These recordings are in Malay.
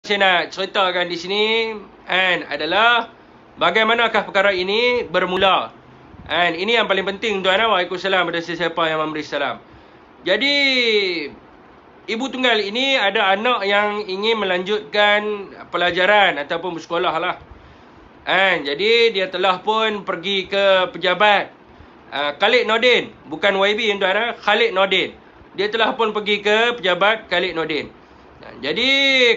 Saya nak ceritakan di sini adalah bagaimanakah perkara ini bermula. Ini yang paling penting tuan. Waalaikumsalam kepada sesiapa yang memberi salam. Jadi ibu tunggal ini ada anak yang ingin melanjutkan pelajaran ataupun bersekolah lah. Jadi dia telah pun pergi ke pejabat Khalid Nordin, bukan YB tuan. Khalid Nordin. Dia telah pun pergi ke pejabat Khalid Nordin. Jadi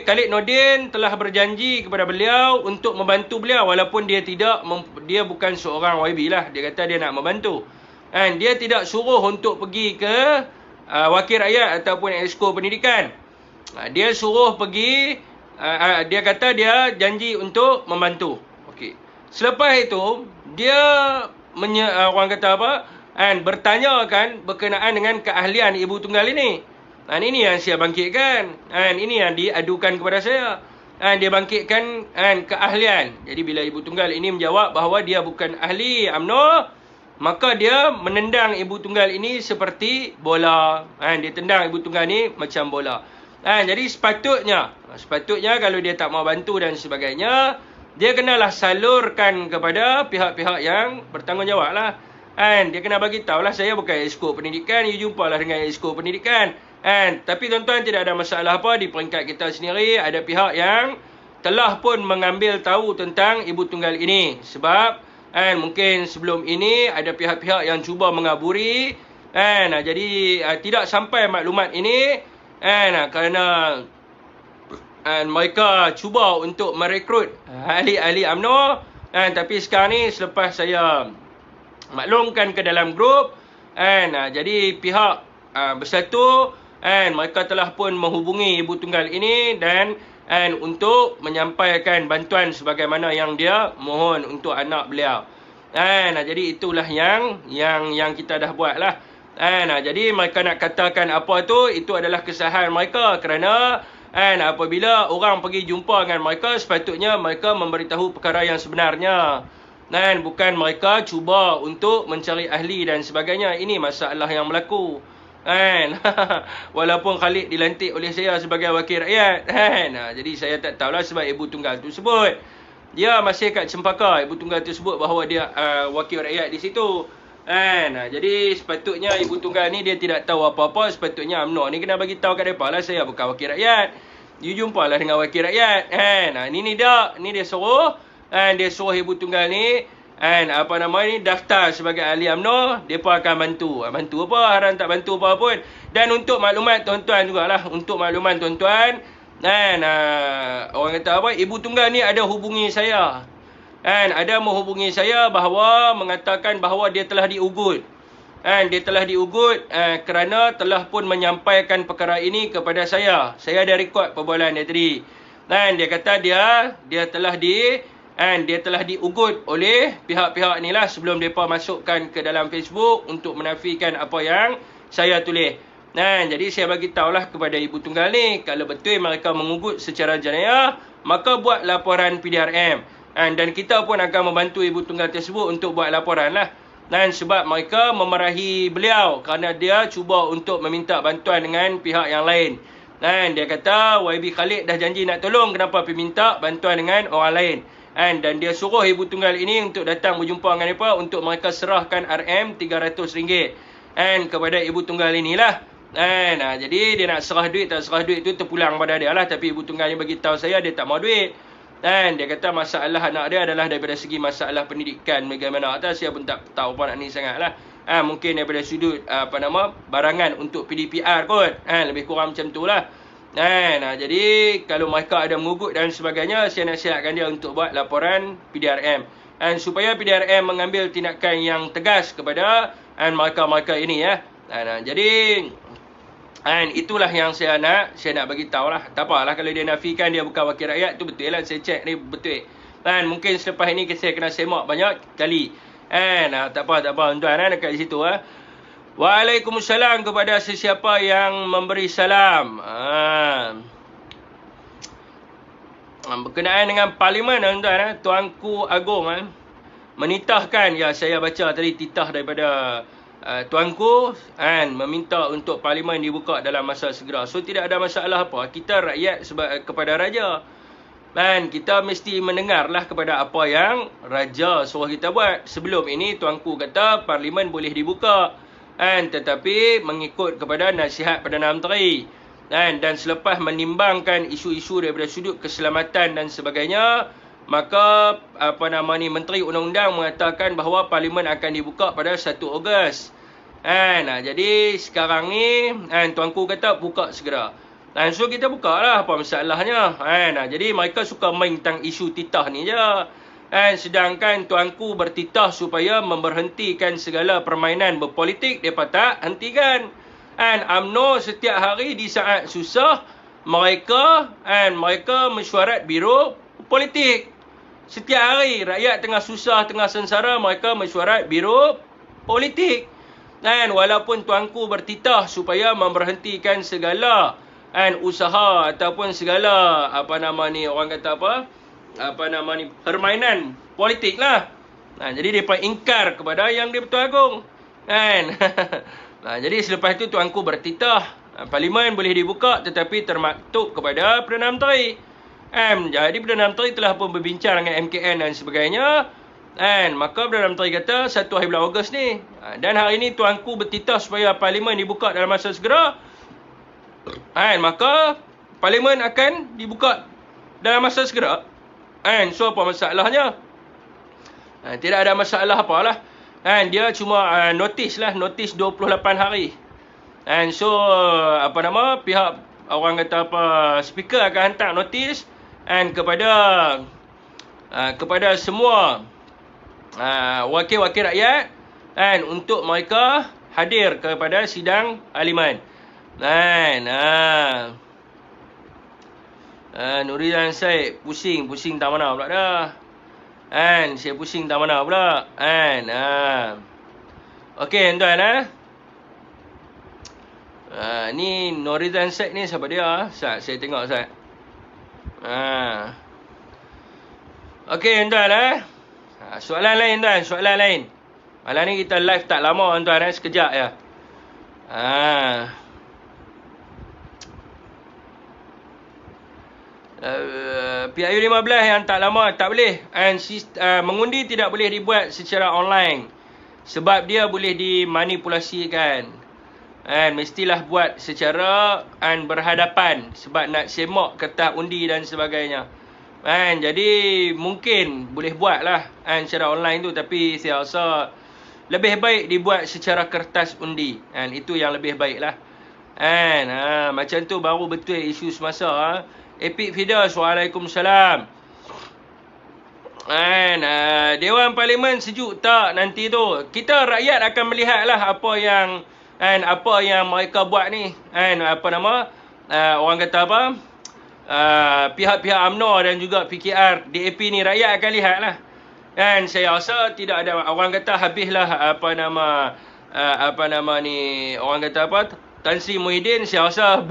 Khalid Nordin telah berjanji kepada beliau untuk membantu beliau walaupun dia bukan seorang YB lah. Dia kata dia nak membantu. Dia tidak suruh untuk pergi ke wakil rakyat ataupun exco pendidikan. Dia suruh pergi, dia kata dia janji untuk membantu. Okey. Selepas itu dia orang kata apa? Bertanyakan berkenaan dengan keahlian ibu tunggal ini. Ini yang saya bangkitkan. Ini yang diadukan kepada saya. Dia bangkitkan keahlian. Jadi bila ibu tunggal ini menjawab bahawa dia bukan ahli UMNO, maka dia menendang ibu tunggal ini seperti bola. Dia tendang ibu tunggal ini macam bola. Jadi sepatutnya kalau dia tak mau bantu dan sebagainya, dia kenalah salurkan kepada pihak-pihak yang bertanggungjawab lah. Dia kena bagi tahulah saya bukan exco pendidikan, you jumpalah dengan exco pendidikan. Tapi tuan-tuan, tidak ada masalah apa. Di peringkat kita sendiri ada pihak yang telah pun mengambil tahu tentang ibu tunggal ini. Sebab mungkin sebelum ini ada pihak-pihak yang cuba mengaburi. Jadi tidak sampai maklumat ini kerana mereka cuba untuk merekrut ahli-ahli UMNO. Tapi sekarang ni selepas saya maklumkan ke dalam grup, jadi pihak bersatu, mereka telah pun menghubungi ibu tunggal ini dan untuk menyampaikan bantuan sebagaimana yang dia mohon untuk anak beliau. Jadi itulah yang kita dah buat lah. Jadi mereka nak katakan apa tu, itu adalah kesalahan mereka kerana apabila orang pergi jumpa dengan mereka, sepatutnya mereka memberitahu perkara yang sebenarnya. Bukan mereka cuba untuk mencari ahli dan sebagainya. Ini masalah yang berlaku. Walaupun Khalid dilantik oleh saya sebagai wakil rakyat. Jadi saya tak tahulah sebab ibu tunggal tu sebut. Dia masih kat Cempaka. Ibu tunggal tu sebut bahawa dia wakil rakyat di situ. Jadi sepatutnya ibu tunggal ni dia tidak tahu apa-apa. Sepatutnya UMNO ni kena bagi tahu kat mereka lah, saya bukan wakil rakyat. You jumpalah dengan wakil rakyat. Ni dia suruh. Dia suruh ibu tunggal ni daftar sebagai ahli UMNO. Mereka akan bantu. Bantu apa? Haram tak bantu apa pun. Dan untuk maklumat tuan-tuan jugalah. Untuk maklumat tuan-tuan, orang kata apa? Ibu tunggal ni ada hubungi saya. Ada menghubungi saya bahawa mengatakan bahawa dia telah diugut. Dia telah diugut kerana telah pun menyampaikan perkara ini kepada saya. Saya ada rekod perbualan dia tadi. Dia kata dia telah diugut oleh pihak-pihak ni lah sebelum mereka masukkan ke dalam Facebook untuk menafikan apa yang saya tulis. Jadi saya bagi tahulah kepada ibu tunggal ni, kalau betul mereka mengugut secara jenayah, maka buat laporan PDRM. Dan kita pun akan membantu ibu tunggal tersebut untuk buat laporan lah. Sebab mereka memarahi beliau kerana dia cuba untuk meminta bantuan dengan pihak yang lain. Dia kata YB Khalid dah janji nak tolong, kenapa pergi minta bantuan dengan orang lain. Dan dia suruh ibu tunggal ini untuk datang berjumpa dengan mereka untuk mereka serahkan RM RM300 kepada ibu tunggal inilah. Jadi dia nak serah duit, tak serah duit tu terpulang pada dia lah. Tapi ibu tunggal ni bagi tahu saya dia tak mau duit. Dia kata masalah anak dia adalah daripada segi masalah pendidikan bagaimana atas, saya pun tak tahu apa nak ni sangat lah. Mungkin daripada sudut barangan untuk PDPR kot. Lebih kurang macam tu lah. Jadi kalau mereka ada mengugut dan sebagainya, saya nasihatkan dia untuk buat laporan PDRM. Supaya PDRM mengambil tindakan yang tegas kepada mereka-mereka ini ya. Jadi itulah yang saya nak bagi tahu lah. Tak apalah kalau dia nafikan dia bukan wakil rakyat, tu betul lah. Saya cek ni betul. Mungkin selepas ini saya kena semak banyak kali. Tak apa tuan-tuan dekat situ lah. Waalaikumsalam kepada sesiapa yang memberi salam. Berkenaan dengan parlimen tuan-tuan, Tuanku Agong menitahkan, ya saya baca tadi titah daripada Tuanku meminta untuk parlimen dibuka dalam masa segera. So tidak ada masalah apa. Kita rakyat kepada raja. Dan kita mesti mendengarlah kepada apa yang Raja suruh kita buat. Sebelum ini Tuanku kata Parlimen boleh dibuka. Tetapi mengikut kepada nasihat Perdana Menteri. Dan selepas menimbangkan isu-isu daripada sudut keselamatan dan sebagainya, maka Menteri Undang-Undang mengatakan bahawa Parlimen akan dibuka pada 1 Ogos. Jadi sekarang ni Tuanku kata buka segera. So kita buka lah, apa masalahnya. Jadi mereka suka main tentang isu titah ni je. Sedangkan Tuanku bertitah supaya memberhentikan segala permainan berpolitik. Mereka tak hentikan. UMNO setiap hari di saat susah, mereka mesyuarat biro politik. Setiap hari rakyat tengah susah, tengah sengsara, mereka mesyuarat biro politik. Walaupun Tuanku bertitah supaya memberhentikan segala usaha ataupun segala permainan politik lah. Jadi mereka ingkar kepada Yang di-Pertuan Agong. Jadi selepas itu Tuanku bertitah, Parlimen boleh dibuka tetapi termaktub kepada Perdana Menteri. Jadi Perdana Menteri telah pun berbincang dengan MKN dan sebagainya. Maka Perdana Menteri kata 1 hari bulan Ogos ni. Dan hari ini Tuanku bertitah supaya Parlimen dibuka dalam masa segera. Maka Parlimen akan dibuka dalam masa segera. So apa masalahnya? Tidak ada masalah apalah. Dia cuma notis 28 hari. So pihak orang kata speaker akan hantar notis kepada semua wakil-wakil rakyat untuk mereka hadir kepada sidang parlimen. Nuridan Said pusing tak mana pula dah. Saya pusing tak mana pula. Okey tuan. Ni Nuridan Said ni siapa dia? Saya tengok Ustaz. Okey tuan. Soalan lain tuan, soalan lain. Malam ni kita live tak lama tuan, sekejap je. PIU 15 yang tak lama tak boleh. Mengundi tidak boleh dibuat secara online. Sebab dia boleh dimanipulasikan. Mestilah buat secara berhadapan. Sebab nak semak kertas undi dan sebagainya. Jadi mungkin boleh buat lah secara online tu. Tapi saya rasa lebih baik dibuat secara kertas undi. Itu yang lebih baik lah. Macam tu baru betul isu semasa. Epic Fidas, Waalaikumsalam. Dewan Parlimen sejuk tak nanti tu? Kita rakyat akan melihat lah apa yang mereka buat ni. Orang kata apa? Pihak-pihak UMNO dan juga PKR, DAP ni rakyat akan lihat lah. Saya rasa tidak ada orang kata habislah orang kata apa? Tan Sri Muhyiddin, saya rasa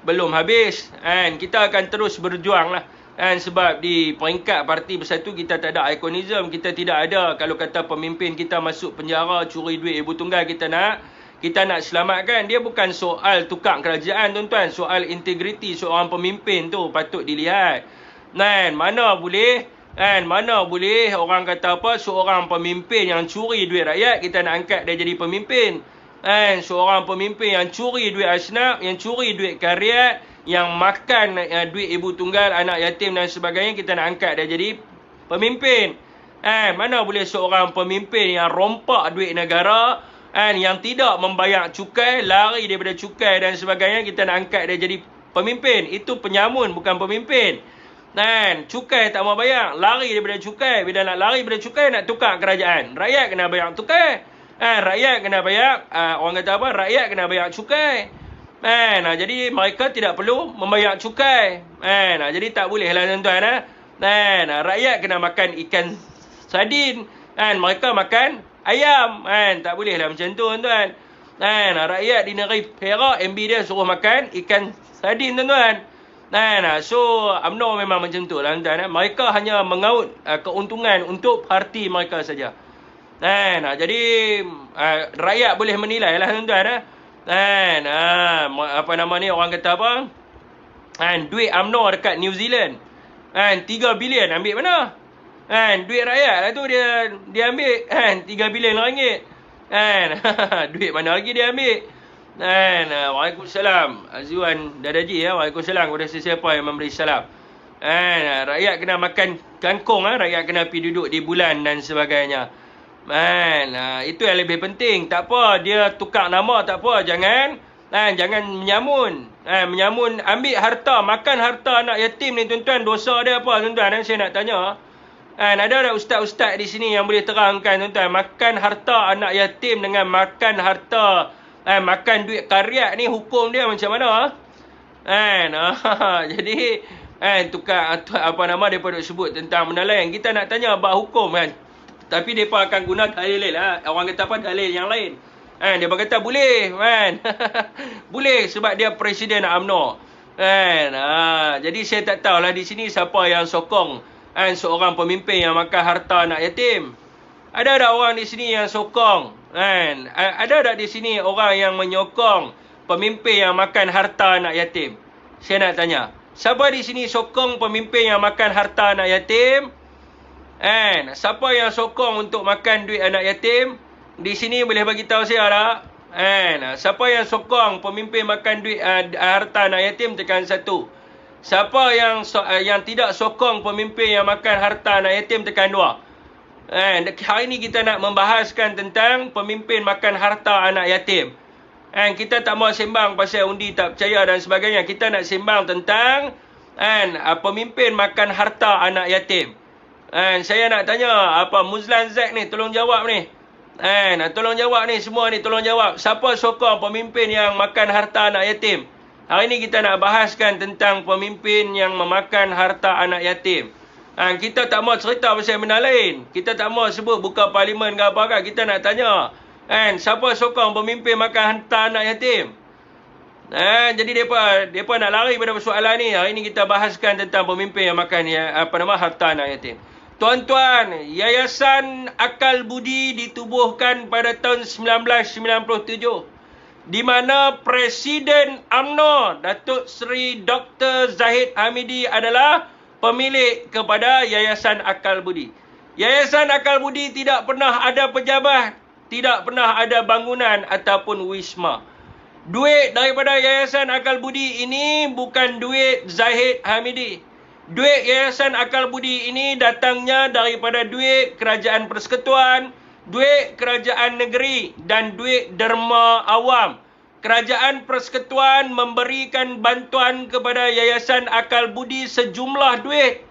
belum habis. Kita akan terus berjuang lah. Sebab di peringkat Parti Bersatu kita tak ada ikonism. Kita tidak ada kalau kata pemimpin kita masuk penjara curi duit ibu tunggal, kita nak selamatkan. Dia bukan soal tukar kerajaan tuan-tuan. Soal integriti seorang pemimpin tu patut dilihat. Mana boleh orang kata apa, seorang pemimpin yang curi duit rakyat kita nak angkat dia jadi pemimpin. Seorang pemimpin yang curi duit asnaf, yang curi duit karyat, yang makan duit ibu tunggal, anak yatim dan sebagainya, kita nak angkat dia jadi pemimpin. Mana boleh seorang pemimpin yang rompak duit negara, yang tidak membayar cukai, lari daripada cukai dan sebagainya, kita nak angkat dia jadi pemimpin. Itu penyamun, bukan pemimpin. Cukai tak mau bayar, lari daripada cukai. Bila nak lari daripada cukai, nak tukar kerajaan. Rakyat kena bayar tukai. Rakyat kena bayar, orang kata apa? Rakyat kena bayar cukai. Jadi mereka tidak perlu membayar cukai. Jadi tak boleh lah tuan-tuan. Rakyat kena makan ikan sardin. Mereka makan ayam. Tak boleh lah macam tu tuan-tuan. Rakyat di negeri Perak, MB dia suruh makan ikan sardin tuan-tuan. So UMNO memang macam tu lah tuan-tuan. Mereka hanya mengaut keuntungan untuk parti mereka saja. Jadi rakyat boleh menilai lah tuan-tuan. Orang kata apa? Duit UMNO dekat New Zealand. Kan 3 bilion ambil mana? Kan duit rakyat lah tu dia ambil kan 3 bilion ringgit. Kan duit mana lagi dia ambil? Kan Waalaikumsalam. Azwan Dadaji ya. Waalaikumsalam kepada sesiapa yang memberi salam. Kan rakyat kena makan kangkung rakyat kena pergi duduk di bulan dan sebagainya. Kan itu yang lebih penting. Tak apa dia tukar nama tak apa, jangan menyamun. Menyamun ambil harta, makan harta anak yatim ni tuan-tuan, dosa dia apa tuan-tuan? Saya nak tanya. Ada tak ustaz-ustaz di sini yang boleh terangkan tuan-tuan, makan harta anak yatim dengan makan harta makan duit karyat ni hukum dia macam mana? Jadi tukar apa nama depa duk sebut tentang benda lain. Kita nak tanya bab hukum kan. Tapi depa akan guna dalil lah. Orang kata apa dalil yang lain. Depa kata boleh kan. Boleh sebab dia presiden UMNO. Jadi saya tak tahulah di sini siapa yang sokong seorang pemimpin yang makan harta anak yatim. Ada tak orang di sini yang sokong? Ada tak di sini orang yang menyokong pemimpin yang makan harta anak yatim? Saya nak tanya. Siapa di sini sokong pemimpin yang makan harta anak yatim? Siapa yang sokong untuk makan duit anak yatim? Di sini boleh bagi tahu saya tak? Siapa yang sokong pemimpin makan duit harta anak yatim? Tekan 1. Siapa yang tidak sokong pemimpin yang makan harta anak yatim? Tekan 2. Hari ini kita nak membahaskan tentang pemimpin makan harta anak yatim. Kita tak mau sembang pasal undi tak percaya dan sebagainya. Kita nak sembang tentang pemimpin makan harta anak yatim. Saya nak tanya Muzlan Zack ni, tolong jawab ni. Tolong jawab ni, semua ni tolong jawab. Siapa sokong pemimpin yang makan harta anak yatim? Hari ini kita nak bahaskan tentang pemimpin yang memakan harta anak yatim. Kita tak mau cerita pasal benda lain. Kita tak mau sebut buka parlimen ke apa kan. Kita nak tanya, siapa sokong pemimpin makan harta anak yatim? Jadi depa nak lari pada soalan ni. Hari ini kita bahaskan tentang pemimpin yang makan harta anak yatim. Tuan-tuan, Yayasan Akal Budi ditubuhkan pada tahun 1997. Di mana Presiden UMNO Datuk Seri Dr. Zahid Hamidi adalah pemilik kepada Yayasan Akal Budi. Yayasan Akal Budi tidak pernah ada pejabat, tidak pernah ada bangunan ataupun wisma. Duit daripada Yayasan Akal Budi ini bukan duit Zahid Hamidi. Duit Yayasan Akal Budi ini datangnya daripada duit Kerajaan Persekutuan, duit Kerajaan Negeri dan duit derma awam. Kerajaan Persekutuan memberikan bantuan kepada Yayasan Akal Budi sejumlah duit.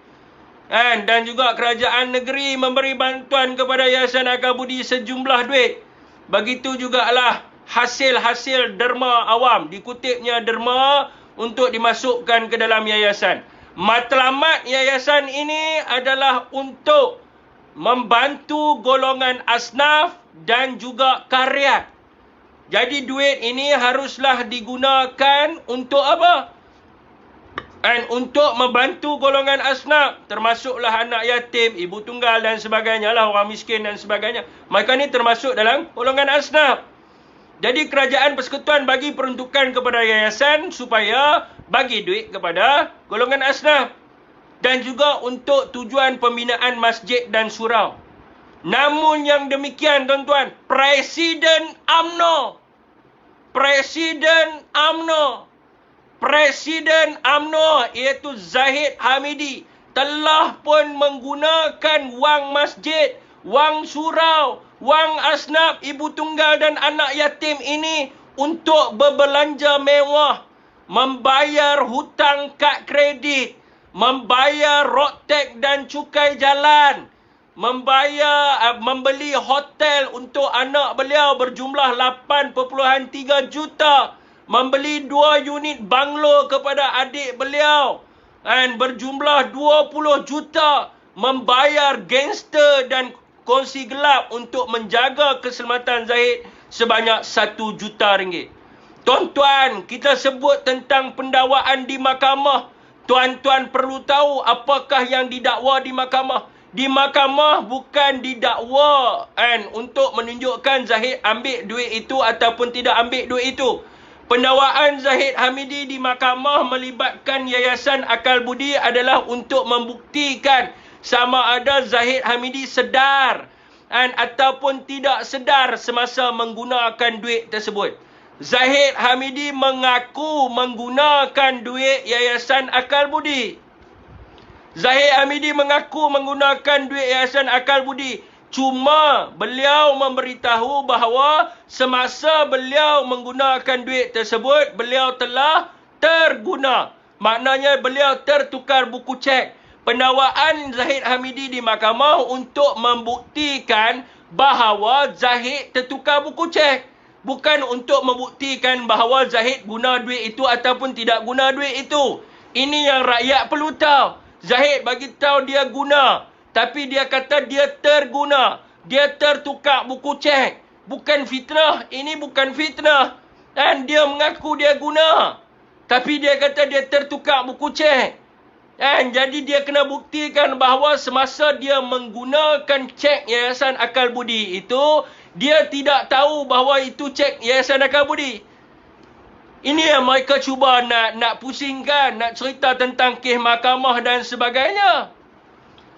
Dan juga Kerajaan Negeri memberi bantuan kepada Yayasan Akal Budi sejumlah duit. Begitu jugalah hasil-hasil derma awam. Dikutipnya derma untuk dimasukkan ke dalam yayasan. Matlamat yayasan ini adalah untuk membantu golongan asnaf dan juga karyat. Jadi duit ini haruslah digunakan untuk apa? Untuk membantu golongan asnaf. Termasuklah anak yatim, ibu tunggal dan sebagainya lah, orang miskin dan sebagainya. Mereka ni termasuk dalam golongan asnaf. Jadi Kerajaan Persekutuan bagi peruntukan kepada yayasan supaya bagi duit kepada golongan asnaf. Dan juga untuk tujuan pembinaan masjid dan surau. Namun yang demikian tuan-tuan, Presiden UMNO iaitu Zahid Hamidi telah pun menggunakan wang masjid, wang surau, wang asnaf, ibu tunggal dan anak yatim ini untuk berbelanja mewah, membayar hutang kad kredit, membayar road tax dan cukai jalan, membeli hotel untuk anak beliau berjumlah 8.3 juta, membeli 2 unit banglo kepada adik beliau dan berjumlah 20 juta, membayar gangster dan kongsi gelap untuk menjaga keselamatan Zahid sebanyak 1 juta ringgit. Tuan-tuan, kita sebut tentang pendakwaan di mahkamah. Tuan-tuan perlu tahu apakah yang didakwa di mahkamah. Di mahkamah bukan didakwa untuk menunjukkan Zahid ambil duit itu ataupun tidak ambil duit itu. Pendakwaan Zahid Hamidi di mahkamah melibatkan Yayasan Akal Budi adalah untuk membuktikan sama ada Zahid Hamidi sedar ataupun tidak sedar semasa menggunakan duit tersebut. Zahid Hamidi mengaku menggunakan duit Yayasan Akal Budi. Zahid Hamidi mengaku menggunakan duit Yayasan Akal Budi. Cuma beliau memberitahu bahawa semasa beliau menggunakan duit tersebut, beliau telah terguna. Maknanya beliau tertukar buku cek. Pendakwaan Zahid Hamidi di mahkamah untuk membuktikan bahawa Zahid tertukar buku cek. Bukan untuk membuktikan bahawa Zahid guna duit itu ataupun tidak guna duit itu. Ini yang rakyat perlu tahu. Zahid bagi tahu dia guna. Tapi dia kata dia terguna. Dia tertukar buku cek. Bukan fitnah. Ini bukan fitnah. Dan dia mengaku dia guna. Tapi dia kata dia tertukar buku cek. Dan jadi dia kena buktikan bahawa semasa dia menggunakan cek Yayasan Akal Budi itu, dia tidak tahu bahawa itu cek Yayasan Akal Budi. Ini yang mereka cuba nak pusingkan, nak cerita tentang kes mahkamah dan sebagainya.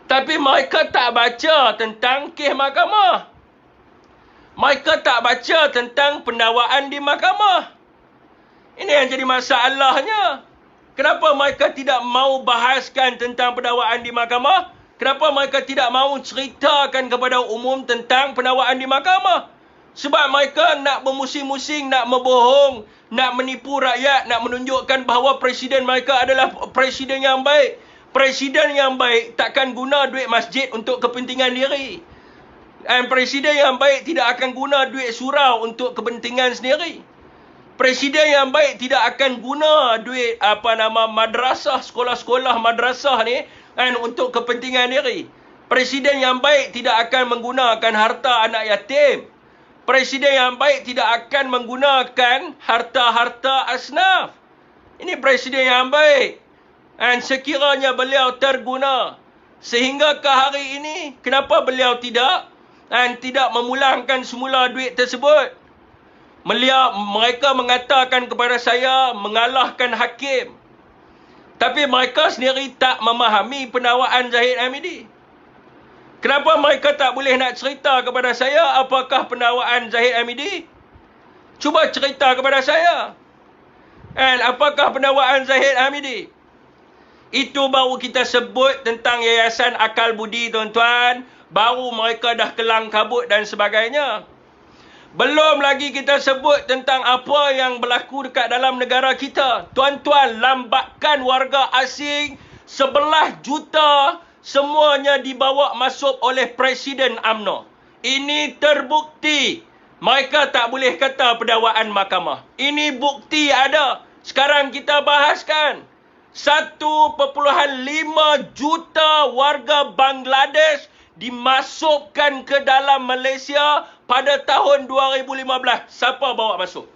Tapi mereka tak baca tentang kes mahkamah. Mereka tak baca tentang pendakwaan di mahkamah. Ini yang jadi masalahnya. Kenapa mereka tidak mau bahaskan tentang pendakwaan di mahkamah? Kenapa mereka tidak mau ceritakan kepada umum tentang pendakwaan di mahkamah? Sebab mereka nak bermusing-musing, nak membohong, nak menipu rakyat, nak menunjukkan bahawa presiden mereka adalah presiden yang baik. Presiden yang baik takkan guna duit masjid untuk kepentingan diri. Dan presiden yang baik tidak akan guna duit surau untuk kepentingan sendiri. Presiden yang baik tidak akan guna duit madrasah, sekolah-sekolah madrasah ni untuk kepentingan diri. Presiden yang baik tidak akan menggunakan harta anak yatim. Presiden yang baik tidak akan menggunakan harta-harta asnaf. Ini presiden yang baik. Dan sekiranya beliau terguna, sehingga ke hari ini, kenapa beliau tidak memulangkan semula duit tersebut? Mereka mengatakan kepada saya mengalahkan hakim. Tapi mereka sendiri tak memahami pendakwaan Zahid Hamidi. Kenapa mereka tak boleh nak cerita kepada saya apakah pendakwaan Zahid Hamidi? Cuba cerita kepada saya. Dan apakah pendakwaan Zahid Hamidi? Itu baru kita sebut tentang Yayasan Akal Budi, tuan-tuan. Baru mereka dah kelang kabut dan sebagainya. Belum lagi kita sebut tentang apa yang berlaku dekat dalam negara kita. Tuan-tuan, lambakan warga asing 11 juta semuanya dibawa masuk oleh Presiden UMNO. Ini terbukti. Mereka tak boleh kata pendakwaan mahkamah. Ini bukti ada. Sekarang kita bahaskan. 1.5 juta warga Bangladesh dimasukkan ke dalam Malaysia pada tahun 2015. Siapa bawa masuk?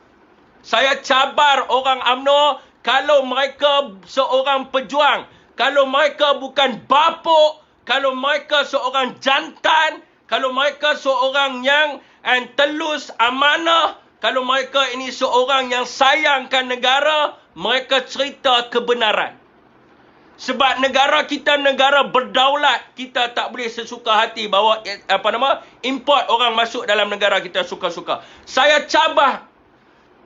Saya cabar orang UMNO, kalau mereka seorang pejuang, kalau mereka bukan bapuk, kalau mereka seorang jantan, kalau mereka seorang yang telus amanah, kalau mereka ini seorang yang sayangkan negara, mereka cerita kebenaran. Sebab negara kita negara berdaulat, kita tak boleh sesuka hati bawa import orang masuk dalam negara kita suka-suka. Saya cabar,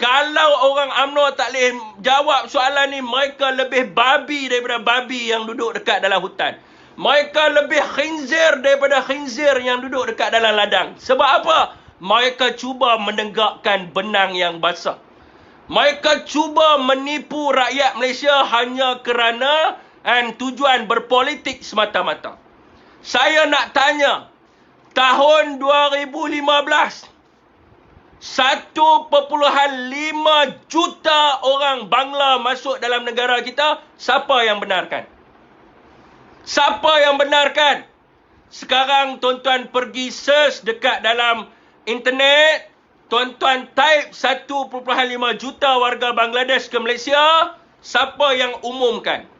kalau orang UMNO tak boleh jawab soalan ni, mereka lebih babi daripada babi yang duduk dekat dalam hutan. Mereka lebih khinzir daripada khinzir yang duduk dekat dalam ladang. Sebab apa? Mereka cuba menegakkan benang yang basah. Mereka cuba menipu rakyat Malaysia hanya kerana tujuan berpolitik semata-mata. Saya nak tanya, tahun 2015, 1.5 juta orang Bangla masuk dalam negara kita, siapa yang benarkan? Siapa yang benarkan? Sekarang tuan-tuan pergi search dekat dalam internet, tuan-tuan type 1.5 juta warga Bangladesh ke Malaysia, siapa yang umumkan?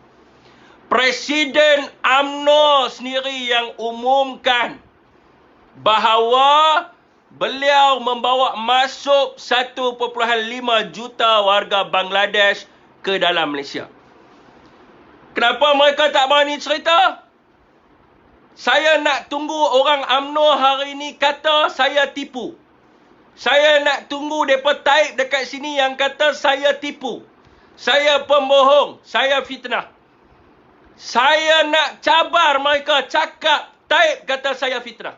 Presiden UMNO sendiri yang umumkan bahawa beliau membawa masuk 1.5 juta warga Bangladesh ke dalam Malaysia. Kenapa mereka tak berani cerita? Saya nak tunggu orang UMNO hari ni kata saya tipu. Saya nak tunggu mereka type dekat sini yang kata saya tipu. Saya pembohong. Saya fitnah. Saya nak cabar mereka cakap, type kata saya fitnah.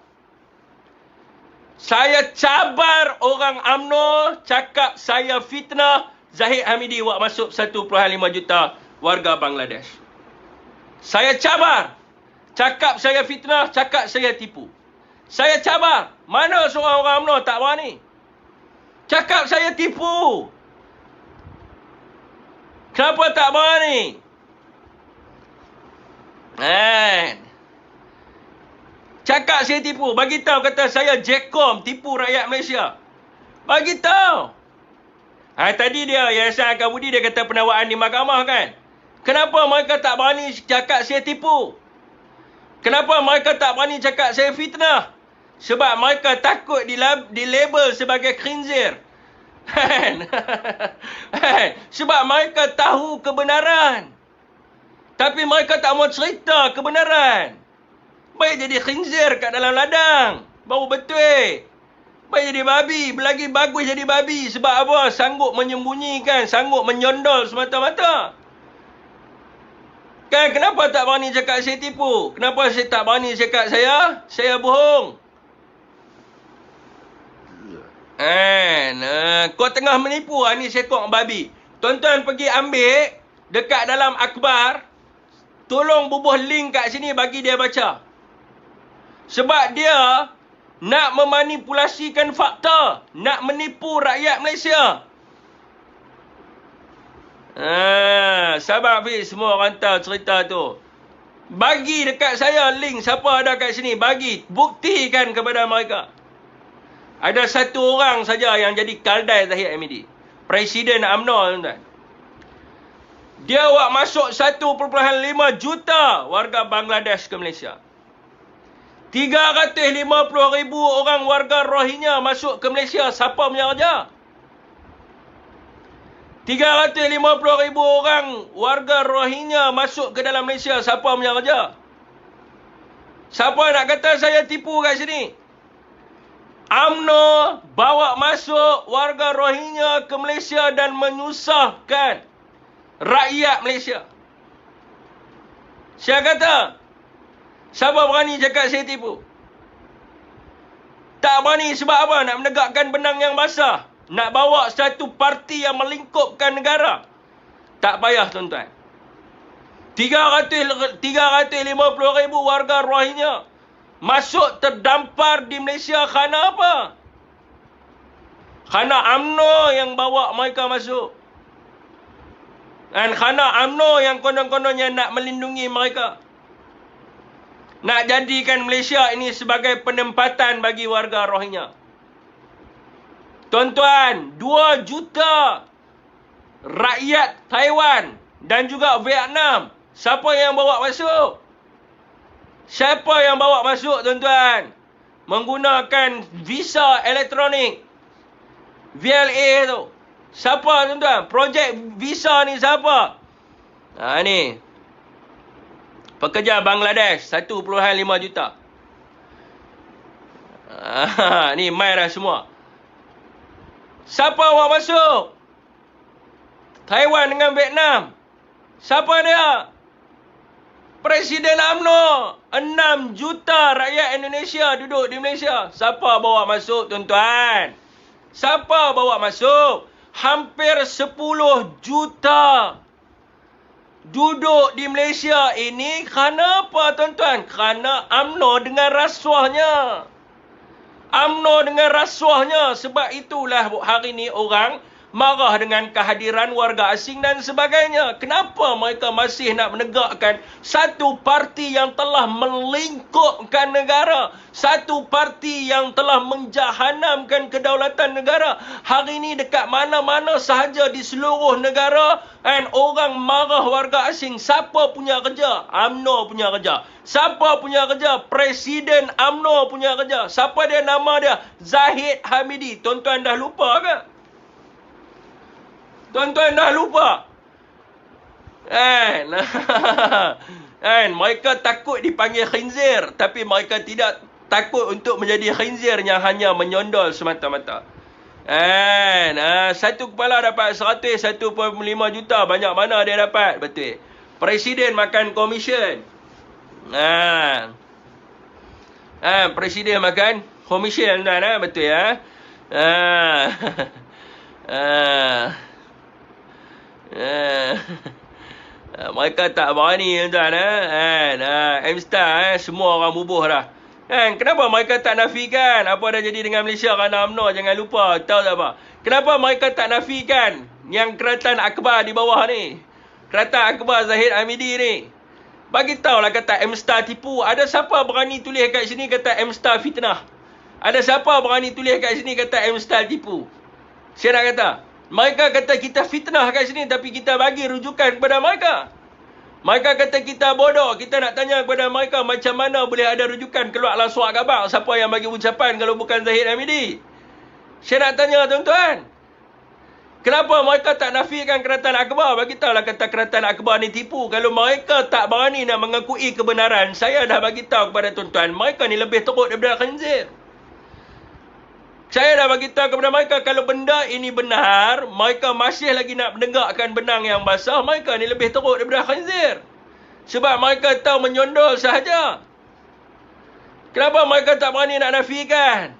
Saya cabar orang UMNO cakap saya fitnah. Zahid Hamidi buat masuk 1.5 juta warga Bangladesh. Saya cabar. Cakap saya fitnah, cakap saya tipu. Saya cabar. Mana seorang orang UMNO tak berani? Cakap saya tipu. Kenapa tak berani? Cakap saya tipu. Bagi tahu kata saya Jecom tipu rakyat Malaysia. Bagi tahu. Tadi dia Yayasan Akal Budi dia kata penawaran di mahkamah kan. Kenapa mereka tak berani cakap saya tipu? Kenapa mereka tak berani cakap saya fitnah? Sebab mereka takut dilabel sebagai khinzir. Sebab mereka tahu kebenaran. Tapi mereka tak mau cerita kebenaran. Baik jadi khinzir kat dalam ladang. Baru betul. Baik jadi babi. Lagi bagus jadi babi. Sebab apa? Sanggup menyembunyikan. Sanggup menyondol semata-mata. Kan kenapa tak berani cakap saya tipu? Kenapa saya tak berani cakap saya bohong? Kau tengah menipu ni sekok babi. Tuan-tuan pergi ambil dekat dalam akhbar. Tolong bubuh link kat sini bagi dia baca. Sebab dia nak memanipulasikan fakta. Nak menipu rakyat Malaysia. Sabar Hafiz, semua orang tahu cerita tu. Bagi dekat saya link, siapa ada kat sini, bagi, buktikan kepada mereka. Ada satu orang saja yang jadi kaldai Zahid Hamidi. Presiden UMNO, tuan-tuan. Dia buat masuk 1.5 juta warga Bangladesh ke Malaysia. 350,000 orang warga Rohingya masuk ke Malaysia. Siapa punya kerja? 350,000 orang warga Rohingya masuk ke dalam Malaysia. Siapa punya kerja? Siapa nak kata saya tipu kat sini? UMNO bawa masuk warga Rohingya ke Malaysia dan menyusahkan rakyat Malaysia. Saya kata, siapa berani cakap saya tipu? Tak berani sebab apa? Nak menegakkan benang yang basah. Nak bawa satu parti yang melingkupkan negara. Tak payah tuan-tuan. 350,000 warga Rohingya masuk terdampar di Malaysia kerana apa? Kerana UMNO yang bawa mereka masuk. Dan kerana UMNO yang konon-kononnya nak melindungi mereka. Nak jadikan Malaysia ini sebagai penempatan bagi warga Rohingya. Tuan-tuan, 2 juta rakyat Taiwan dan juga Vietnam. Siapa yang bawa masuk? Siapa yang bawa masuk, tuan-tuan? Menggunakan visa elektronik. VLA tu. Siapa, tuan-tuan? Projek visa ni siapa? Ni. Pekerja Bangladesh, 1.5 juta. Ni mai dah semua. Siapa bawa masuk? Taiwan dengan Vietnam. Siapa dia? Presiden UMNO. 6 juta rakyat Indonesia duduk di Malaysia. Siapa bawa masuk, tuan-tuan? Siapa bawa masuk? Hampir 10 juta duduk di Malaysia ini kerana apa, tuan-tuan? Kerana UMNO dengan rasuahnya. UMNO dengan rasuahnya. Sebab itulah hari ni orang marah dengan kehadiran warga asing dan sebagainya. Kenapa mereka masih nak menegakkan satu parti yang telah melingkupkan negara, satu parti yang telah menjahanamkan kedaulatan negara? Hari ini dekat mana-mana sahaja di seluruh negara, and orang marah warga asing. Siapa punya kerja? UMNO punya kerja. Siapa punya kerja? Presiden UMNO punya kerja. Siapa dia, nama dia? Zahid Hamidi. Tuan-tuan dah lupa ke? Tuan-tuan dah lupa? Mereka takut dipanggil khinzir, tapi mereka tidak takut untuk menjadi khinzir yang hanya menyondol semata-mata. Satu kepala dapat 101.5 juta. Banyak mana dia dapat? Betul. Presiden makan komisen. Presiden makan komisen, tuan. Betul ya. Mereka tak berani, tuan. M-Star, semua orang bubuh dah. Kenapa mereka tak nafikan apa dah jadi dengan Malaysia kerana UMNO? Jangan lupa. Tahu tak apa? Kenapa mereka tak nafikan yang Kerajaan Akbar di bawah ni? Kerajaan Akbar Zahid Hamidi ni. Bagi tahulah kata M-Star tipu. Ada siapa berani tulis kat sini kata M-Star fitnah? Ada siapa berani tulis kat sini kata M-Star tipu? Saya nak kata, mereka kata kita fitnah kat sini, tapi kita bagi rujukan kepada mereka. Mereka kata kita bodoh. Kita nak tanya kepada mereka macam mana boleh ada rujukan keluarlah surat khabar. Siapa yang bagi ucapan kalau bukan Zahid Hamidi? Saya nak tanya tuan-tuan. Kenapa mereka tak nafikan Kerajaan Akbar? Bagi tahulah kata Kerajaan Akbar ni tipu. Kalau mereka tak berani nak mengakui kebenaran, saya dah bagi tahu kepada tuan-tuan, mereka ni lebih teruk daripada khinzir. Saya dah bagi tahu kepada mereka, kalau benda ini benar, mereka masih lagi nak menegakkan benang yang basah, mereka ni lebih teruk daripada khinzir. Sebab mereka tahu menyondol sahaja. Kenapa mereka tak berani nak nafikan?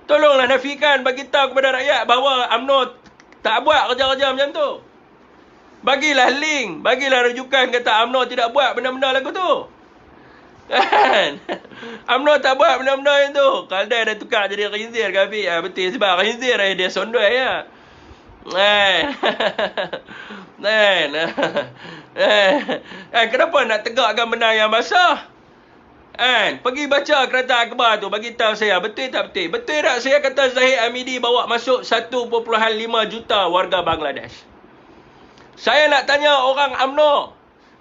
Tolonglah nafikan, bagi tahu kepada rakyat bahawa UMNO tak buat kerja-kerja macam tu. Bagilah link, bagilah rujukan kata UMNO tidak buat benda-benda lagu tu. UMNO tak buat benda-benda yang tu. Kalau dia dah tukar jadi khinzir kafir. Betul, sebab khinzir dia sondoi ya. Kenapa nak tegakkan benang yang basah? Pergi baca Kerajaan Akbar tu, bagi tahu saya betul tak betul. Betul tak saya kata Zahid Hamidi bawa masuk 1.5 juta warga Bangladesh? Saya nak tanya orang UMNO,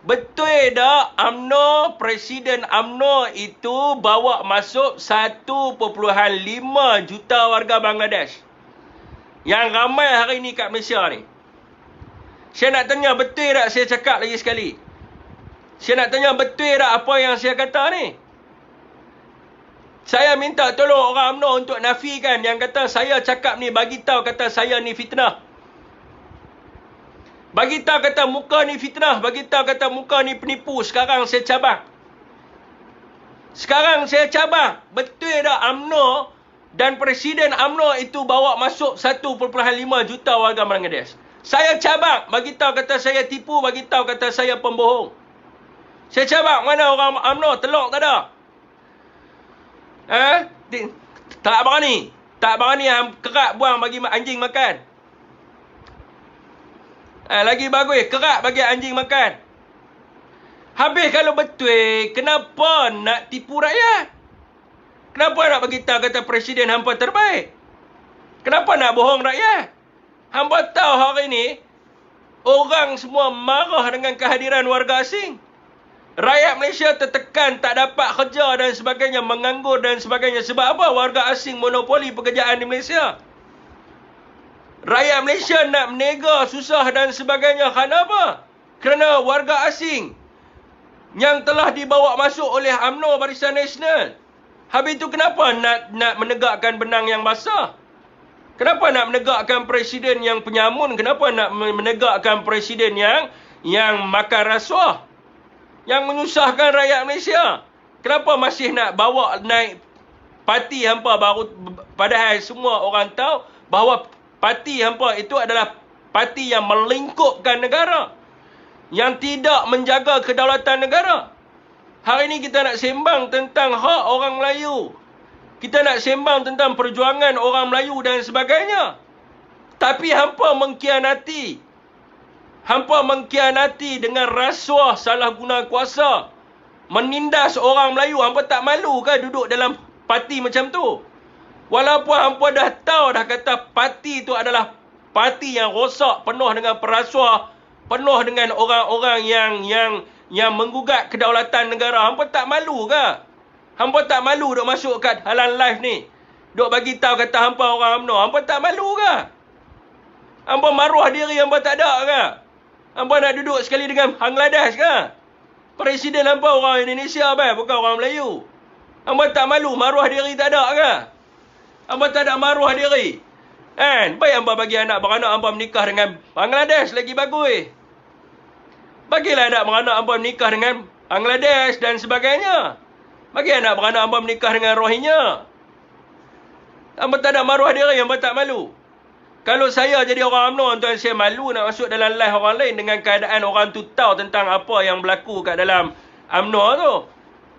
betul tak UMNO, Presiden UMNO itu bawa masuk 1.5 juta warga Bangladesh yang ramai hari ni kat Malaysia ni? Saya nak tanya, betul tak saya cakap lagi sekali? Saya nak tanya, betul tak apa yang saya kata ni? Saya minta tolong orang UMNO untuk nafikan yang kata saya cakap ni, bagi tahu kata saya ni fitnah. Bagi tahu kata muka ni fitnah, bagi tahu kata muka ni penipu. Sekarang saya cabang. Betul tak UMNO dan Presiden UMNO itu bawa masuk 1.5 juta warga Bangladesh? Saya cabang, bagi tahu kata saya tipu, bagi tahu kata saya pembohong. Saya cabang, mana orang UMNO telok tak ada? Tak berani kerak buang bagi anjing makan. Lagi bagus, kerak bagi anjing makan. Habis kalau betul, kenapa nak tipu rakyat? Kenapa nak bagi tahu kata Presiden hampa terbaik? Kenapa nak bohong rakyat? Hampa tahu hari ni orang semua marah dengan kehadiran warga asing. Rakyat Malaysia tertekan, tak dapat kerja dan sebagainya, menganggur dan sebagainya. Sebab apa? Warga asing monopoli pekerjaan di Malaysia. Rakyat Malaysia nak menega, susah dan sebagainya. Kerana apa? Kerana warga asing yang telah dibawa masuk oleh UMNO Barisan Nasional. Habis itu kenapa nak menegakkan benang yang basah? Kenapa nak menegakkan presiden yang penyamun? Kenapa nak menegakkan presiden yang makan rasuah? Yang menyusahkan rakyat Malaysia? Kenapa masih nak bawa naik parti hampa baru, padahal semua orang tahu bahawa parti hampa itu adalah parti yang melingkupkan negara, yang tidak menjaga kedaulatan negara. Hari ini kita nak sembang tentang hak orang Melayu. Kita nak sembang tentang perjuangan orang Melayu dan sebagainya. Tapi hampa mengkhianati. Hampa mengkhianati dengan rasuah, salah guna kuasa, menindas orang Melayu. Hampa tak malu ke duduk dalam parti macam tu? Walaupun hampa dah tahu dah kata parti tu adalah parti yang rosak, penuh dengan perasuah, penuh dengan orang-orang yang menggugat kedaulatan negara. Hampa tak malu ke? Hampa tak malu duk masuk kat halang live ni, duk bagi tahu kata hampa orang UMNO. Hampa tak malu ke? Hampa maruah diri hampa tak ada ke? Hampa nak duduk sekali dengan Bangladesh ke? Presiden hampa orang Indonesia bukan orang Melayu. Hampa tak malu, maruah diri tak ada ke? Hampa tak ada maruah diri. Kan? Baik hampa bagi anak beranak hampa menikah dengan Bangladesh, lagi bagus. Bagilah anak beranak hampa menikah dengan Bangladesh dan sebagainya. Bagi anak beranak hampa menikah dengan Rohingya. Hampa tak ada maruah diri, hampa tak malu. Kalau saya jadi orang UMNO, tuan, saya malu nak masuk dalam live orang lain dengan keadaan orang tu tahu tentang apa yang berlaku kat dalam UMNO tu.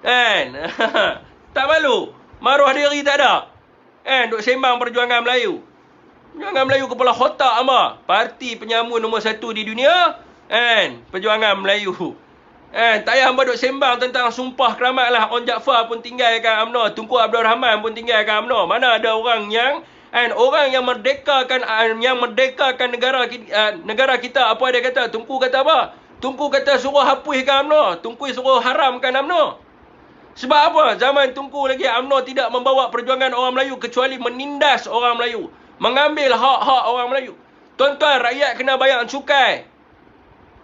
Kan? Tak malu. Maruah diri tak ada. Kan? Duk sembang perjuangan Melayu. Perjuangan Melayu kepala otak ama. Parti penyamun nombor 1 di dunia. Kan? Perjuangan Melayu. Tak payah hamba duk sembang tentang sumpah keramat lah. On Jaafar pun tinggalkan UMNO. Tunku Abdul Rahman pun tinggalkan UMNO. Mana ada orang yang orang yang merdekakan negara kita, apa dia kata? Tunku kata apa? Tunku kata suruh hapuskan UMNO. Tunku suruh haramkan UMNO. Sebab apa? Zaman Tunku lagi UMNO tidak membawa perjuangan orang Melayu kecuali menindas orang Melayu, mengambil hak-hak orang Melayu. Tuan-tuan, rakyat kena bayar cukai.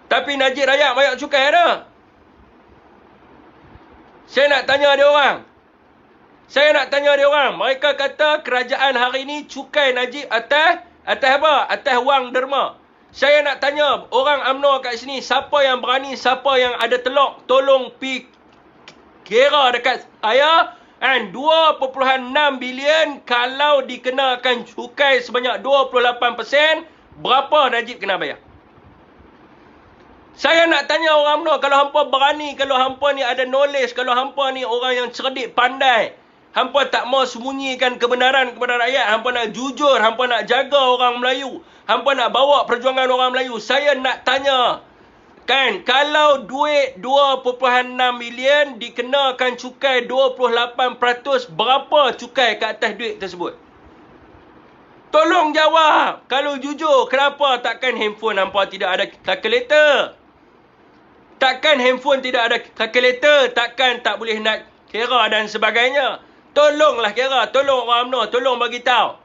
Tapi Najib rakyat bayar cukai dah. Saya nak tanya dia orang. Mereka kata kerajaan hari ini cukai Najib atas apa? Atas wang derma. Saya nak tanya orang UMNO kat sini, siapa yang berani, siapa yang ada telok, tolong pi kira dekat saya. 2.6 bilion kalau dikenakan cukai sebanyak 28%, berapa Najib kena bayar? Saya nak tanya orang UMNO, kalau hampa berani, kalau hampa ni ada knowledge, kalau hampa ni orang yang cerdik, pandai, hampa tak mau sembunyikan kebenaran kepada rakyat, hampa nak jujur, hampa nak jaga orang Melayu, hampa nak bawa perjuangan orang Melayu. Saya nak tanya, kan, kalau duit 2.6 bilion dikenakan cukai 28%, berapa cukai ke atas duit tersebut? Tolong jawab. Kalau jujur, kenapa takkan handphone hampa tidak ada kalkulator? Takkan handphone tidak ada kalkulator? Takkan tak boleh nak kira dan sebagainya? Tolonglah kira, tolong orang UMNO, tolong bagi tahu.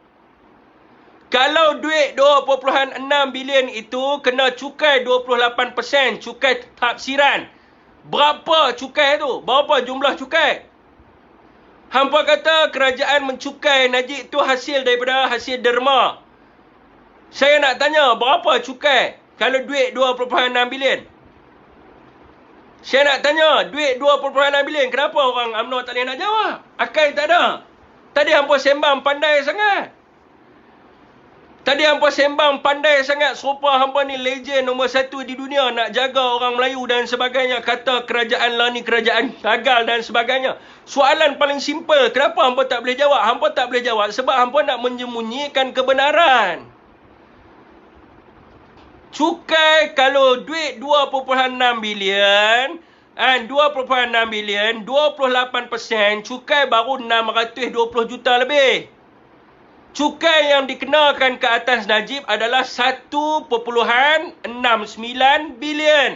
Kalau duit 2.6 bilion itu kena cukai 28%, cukai tafsiran, berapa cukai tu? Berapa jumlah cukai? Hampa kata kerajaan mencukai Najib tu hasil daripada hasil derma. Saya nak tanya, berapa cukai kalau duit 2.6 bilion? Saya nak tanya, duit 2.6 bilion, kenapa orang UMNO tak boleh nak jawab? Akal tak ada. Tadi hampa sembang pandai sangat. Serupa hampa ni legend nombor 1 di dunia, nak jaga orang Melayu dan sebagainya. Kata kerajaan lah ni kerajaan gagal dan sebagainya. Soalan paling simple, kenapa hampa tak boleh jawab? Hampa tak boleh jawab sebab hampa nak menyembunyikan kebenaran. Cukai kalau duit 2.6 bilion, 2.6 bilion, 28%, cukai baru 620 juta lebih. Cukai yang dikenakan ke atas Najib adalah 1.69 bilion.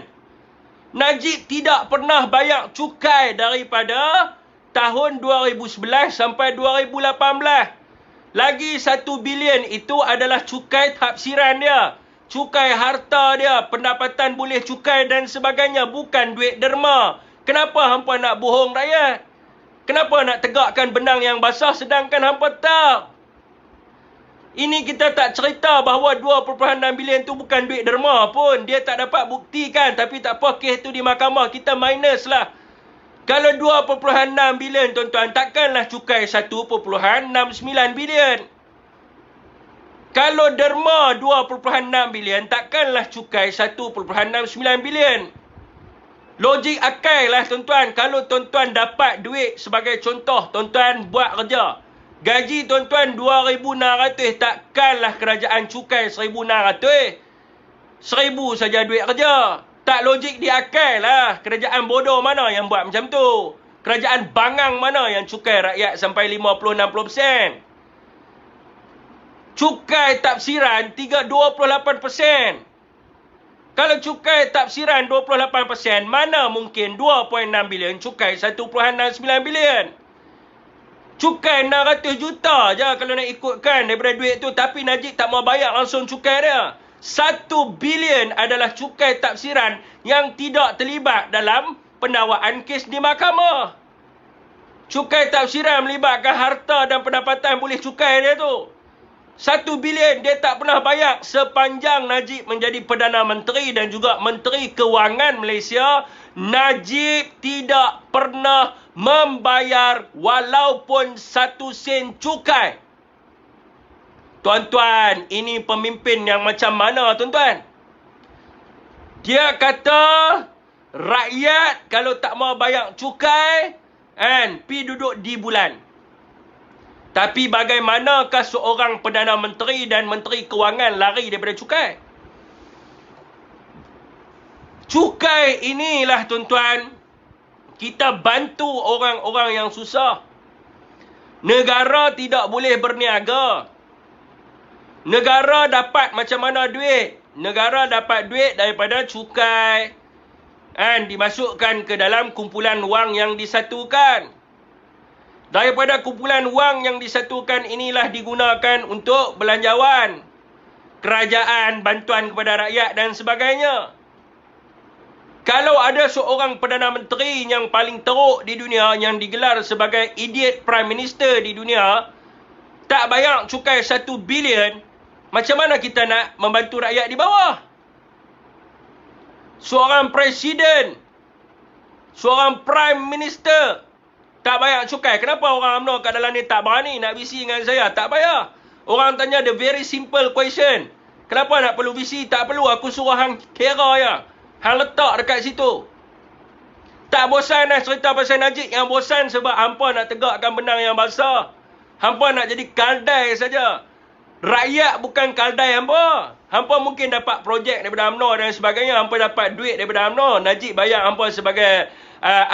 Najib tidak pernah bayar cukai daripada tahun 2011 sampai 2018. Lagi 1 bilion itu adalah cukai tafsiran dia, cukai harta dia, pendapatan boleh cukai dan sebagainya, bukan duit derma. Kenapa hampa nak bohong rakyat? Kenapa nak tegakkan benang yang basah sedangkan hampa tahu? Ini kita tak cerita bahawa 2.6 bilion tu bukan duit derma pun. Dia tak dapat buktikan. Tapi tak apa, kes tu di mahkamah kita minus lah. Kalau 2.6 bilion tuan-tuan, takkanlah cukai 1.69 bilion. Kalau derma 2.6 bilion, takkanlah cukai 1.69 bilion. Logik akal lah tuan-tuan. Kalau tuan-tuan dapat duit, sebagai contoh, tuan-tuan buat kerja, Gaji tuan-tuan 2,600. Takkanlah kerajaan cukai 1,600. 1,000 saja duit kerja. Tak logik di akal lah. Kerajaan bodoh mana yang buat macam tu? Kerajaan bangang mana yang cukai rakyat sampai 50-60%? Cukai tafsiran 28%. Kalau cukai tafsiran 28%, mana mungkin 2.6 bilion cukai 1.69 bilion? Cukai 600 juta je kalau nak ikutkan daripada duit tu. Tapi Najib tak mau bayar langsung cukai dia. 1 bilion adalah cukai tafsiran yang tidak terlibat dalam pendakwaan kes di mahkamah. Cukai tafsiran melibatkan harta dan pendapatan boleh cukai dia tu. 1 bilion dia tak pernah bayar sepanjang Najib menjadi Perdana Menteri dan juga Menteri Kewangan Malaysia. Najib tidak pernah membayar walaupun 1 sen cukai. Tuan-tuan, ini pemimpin yang macam mana tuan-tuan? Dia kata rakyat kalau tak mau bayar cukai, pi duduk di bulan. Tapi bagaimanakah seorang Perdana Menteri dan Menteri Kewangan lari daripada cukai? Cukai inilah tuan-tuan, kita bantu orang-orang yang susah. Negara tidak boleh berniaga. Negara dapat macam mana duit? Negara dapat duit daripada cukai. Dimasukkan ke dalam kumpulan wang yang disatukan. Daripada kumpulan wang yang disatukan inilah digunakan untuk belanjawan, kerajaan, bantuan kepada rakyat dan sebagainya. Kalau ada seorang Perdana Menteri yang paling teruk di dunia yang digelar sebagai idiot Prime Minister di dunia, tak bayar cukai 1 bilion, macam mana kita nak membantu rakyat di bawah? Seorang Presiden, seorang Prime Minister tak bayar cukai. Kenapa orang UMNO kat dalam ni tak berani nak visi dengan saya? Tak bayar. Orang tanya the very simple question. Kenapa nak perlu visi? Tak perlu. Aku suruh hang kira je. Hang letak dekat situ. Tak bosan lah cerita pasal Najib. Yang bosan sebab hampa nak tegakkan benang yang basah. Hampa nak jadi kaldai saja. Rakyat bukan kaldai hampa. Hampa mungkin dapat projek daripada UMNO dan sebagainya. Hampa dapat duit daripada UMNO. Najib bayar hampa sebagai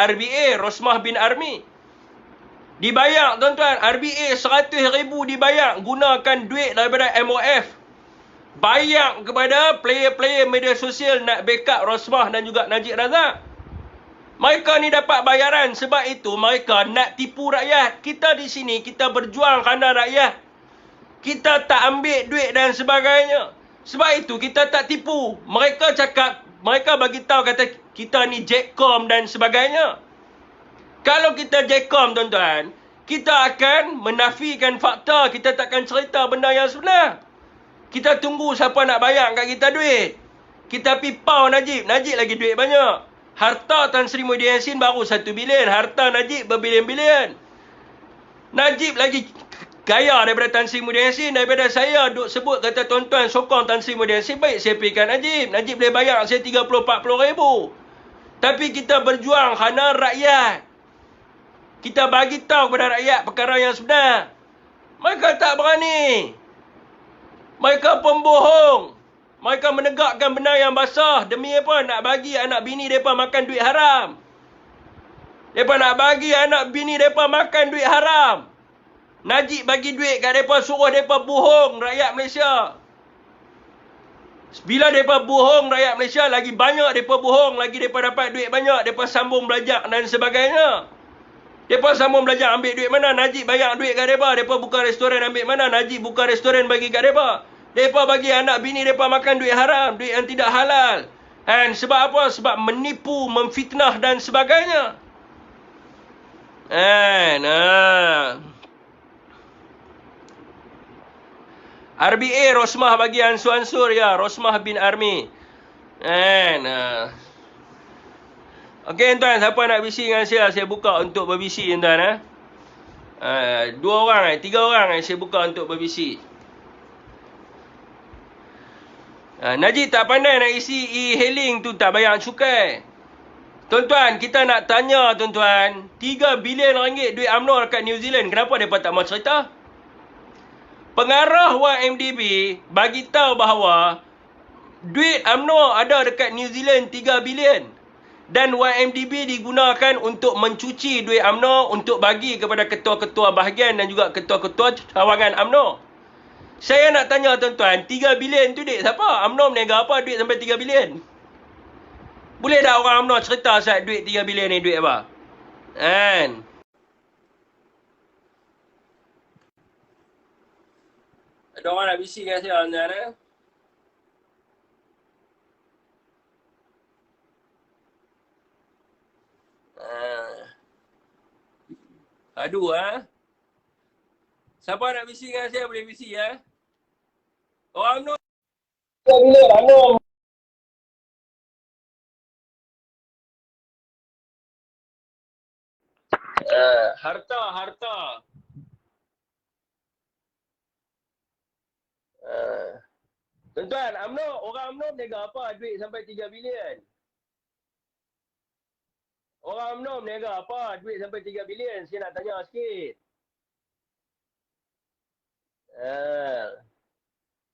RBA, Rosmah bin Army. Dibayar tuan-tuan, RBA 100,000 dibayar, gunakan duit daripada MOF. Bayar kepada player-player media sosial nak backup Rosmah dan juga Najib Razak. Mereka ni dapat bayaran, sebab itu mereka nak tipu rakyat. Kita di sini, kita berjuang kerana rakyat. Kita tak ambil duit dan sebagainya. Sebab itu kita tak tipu. Mereka cakap, mereka bagi tahu kata kita ni Jekcom dan sebagainya. Kalau kita Jekcom tuan-tuan, kita akan menafikan fakta. Kita takkan cerita benda yang sebenar. Kita tunggu siapa nak bayar kat kita duit. Kita pipau Najib. Najib lagi duit banyak. Harta Tan Sri Muhyiddin Yassin baru 1 bilion. Harta Najib berbilion-bilion. Najib lagi kaya daripada Tan Sri Muhyiddin Yassin. Daripada saya duk sebut kata tuan-tuan sokong Tan Sri Muhyiddin Yassin, baik saya pergi kat Najib. Najib boleh bayar saya 30-40 ribu. Tapi kita berjuang kerana rakyat. Kita bagi tahu kepada rakyat perkara yang sebenar. Mereka tak berani. Mereka pembohong. Mereka menegakkan benar yang basah. Demi apa? Nak bagi anak bini mereka makan duit haram. Mereka nak bagi anak bini mereka makan duit haram. Najib bagi duit kat mereka, suruh mereka bohong rakyat Malaysia. Bila mereka bohong rakyat Malaysia, lagi banyak mereka bohong. Lagi mereka dapat duit banyak. Mereka sambung belajar dan sebagainya. Mereka sambung belajar ambil duit mana? Najib bayar duit kat mereka. Mereka buka restoran ambil mana? Najib buka restoran bagi kat mereka. Mereka bagi anak bini mereka makan duit haram. Duit yang tidak halal. And sebab apa? Sebab menipu, memfitnah dan sebagainya. RBA Rosmah bagi ansur-ansur ya. Rosmah bin Army. Okey tuan, siapa nak bisi dengan saya buka untuk berbisi tuan. 2 orang, 3 orang saya buka untuk berbisi. Najib tak pandai nak isi e-hailing tu, tak bayar cukai. Tuan-tuan, kita nak tanya tuan-tuan, 3 bilion ringgit duit UMNO dekat New Zealand, kenapa mereka tak mau cerita? Pengarah YMDB bagi tahu bahawa duit UMNO ada dekat New Zealand 3 bilion. Dan YMDB digunakan untuk mencuci duit UMNO untuk bagi kepada ketua-ketua bahagian dan juga ketua-ketua cawangan UMNO. Saya nak tanya tuan-tuan, 3 bilion tu duit siapa? UMNO menega apa duit sampai 3 bilion? Boleh tak orang UMNO cerita saat duit 3 bilion ni duit apa? Kan? Ada orang nak bising kat saya tuan-tuan. Aduh Siapa nak bising dengan saya boleh bising Orang UMNO 3 bilion UMNO. Harta. Tuan-tuan, orang UMNO menega apa duit sampai 3 bilion? Orang UMNO menega apa duit sampai 3 bilion? Saya nak tanya sikit.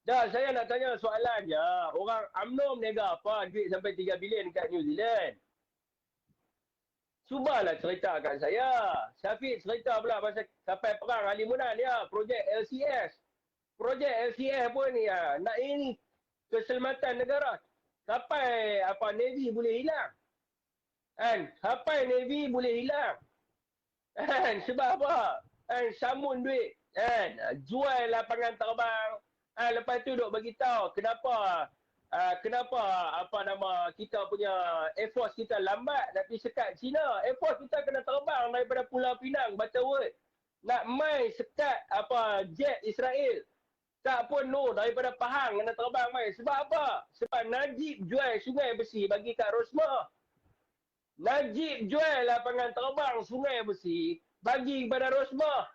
Dah, saya nak tanya soalan je. Orang UMNO menega apa duit sampai 3 bilion kat New Zealand? Cubalah cerita kat saya. Syafiq cerita pula pasal kapal perang Halimunan ya, projek LCS. Projek LCS pun ya, nak ini keselamatan negara. Kapal Navy boleh hilang. Kan? Kapal Navy boleh hilang. Kan? Sebab apa? Kan? Samun duit. Kan? Jual lapangan terbang. Lepas tu duk bagi tahu kenapa kita punya Air Force kita lambat nak pergi sekat China. Air Force kita kena terbang daripada Pulau Pinang, Butterworth. Nak mai sekat jet Israel. Tak pun daripada Pahang kena terbang mai. Sebab apa? Sebab Najib jual Sungai Besi bagi kat Rosmah. Najib jual lapangan terbang Sungai Besi bagi kepada Rosmah.